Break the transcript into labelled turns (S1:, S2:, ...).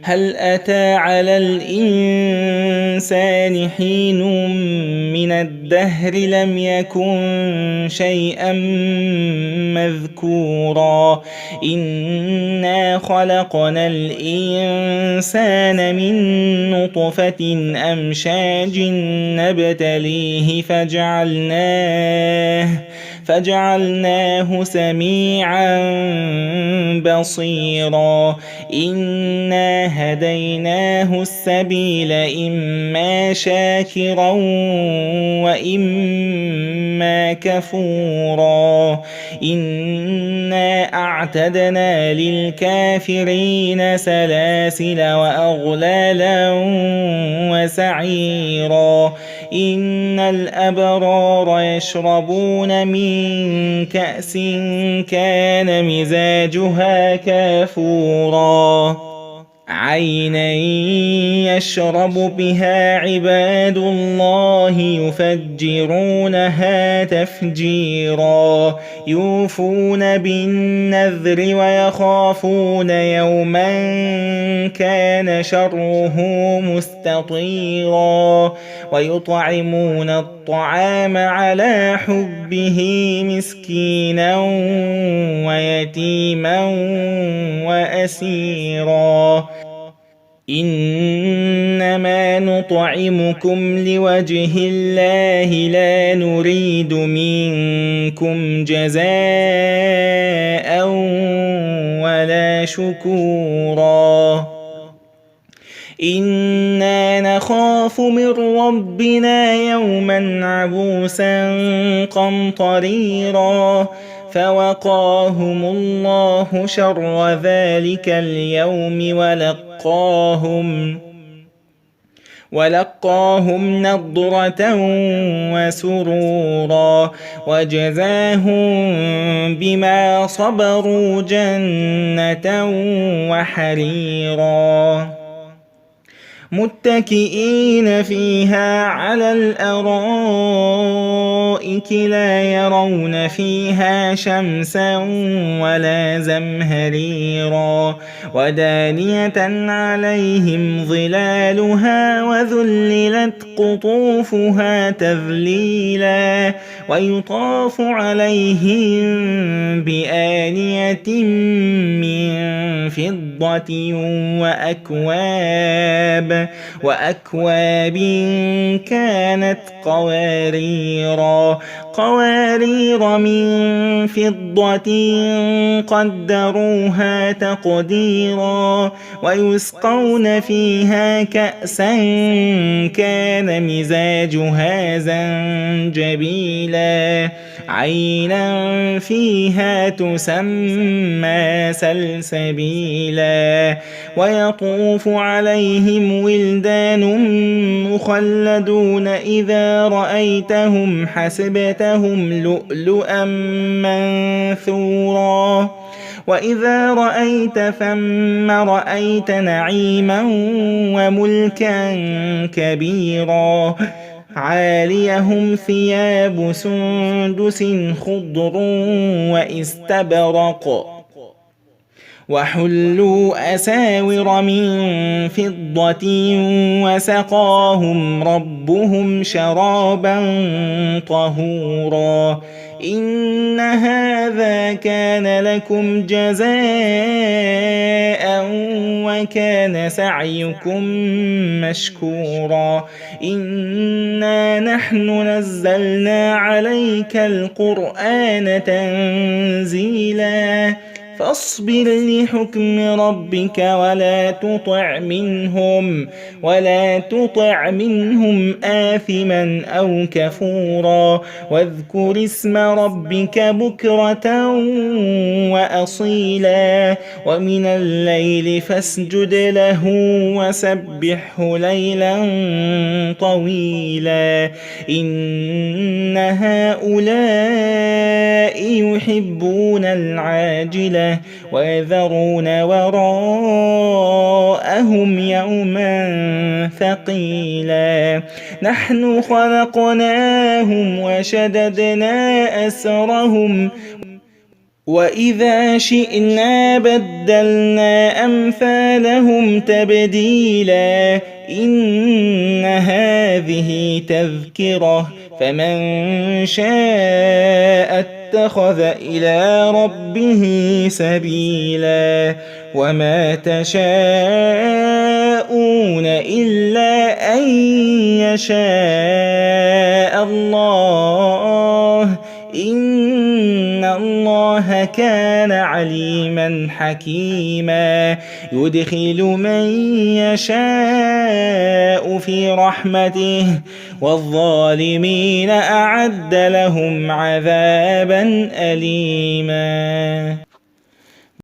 S1: هل أتى على الإنسان حين من الدهر لم يكن شيئا مذكورا إنا خلقنا الإنسان من نطفة أمشاج نبتليه فجعلناه سميعا بصيرا إنا هديناه السبيل إما شاكرا وإما كفورا إنا أعتدنا للكافرين سلاسل وأغلالا وسعيرا إن الأبرار يشربون من كأس كان مزاجها كافورا عينا يشرب بها عباد الله يفجرونها تفجيرا يوفون بالنذر ويخافون يوما كان شره مستطيرا ويطعمون الطعام على حبه مسكينا ويتيما وأسيرا إنما نطعمكم لوجه الله لا نريد منكم جزاء ولا شكورا إنا نخاف من ربنا يوما عبوسا قمطريرا فوقاهم الله شر ذلك اليوم ولقاهم نضرة وسرورا وجزاهم بما صبروا جنة وحريرا متكئين فيها على الأرائك لا يرون فيها شمسا ولا زمهريرا ودانية عليهم ظلالها وذللت قطوفها تذليلا ويطاف عليهم بآنية من فضة وأكواب كانت قوارير من فضة قدروها تقديرا ويسقون فيها كأسا كان مزاجها زنجبيلا عينا فيها تسمى سلسبيلا ويطوف عليهم ولدان مخلدون إذا رأيتهم حسبتهم لؤلؤا منثورا وإذا رأيت ثم رأيت نعيما وملكا كبيرا عاليهم ثياب سندس خضر واستبرق وحلوا أساور من فضة وسقاهم ربهم شرابا طهورا إن هذا كان لكم جزاء وكان سعيكم مشكورا إنا نحن نزلنا عليك القرآن تنزيلا فاصبر لحكم ربك ولا تطع منهم آثما أو كفورا واذكر اسم ربك بكرة وأصيلا ومن الليل فاسجد له وسبحه ليلا طويلا إن هؤلاء يحبون العاجلة ويذرون وراءهم يوما ثقيلا نحن خلقناهم وشددنا أسرهم وإذا شئنا بدلنا أمثالهم تبديلا إن هذه تذكرة فمن شاء اتخذ إلى ربه سبيلا وما تشاءون إلا أن يشاء الله إن الله كان عليما حكيما يدخل من يشاء في رحمته والظالمين أعد لهم عذابا أليما.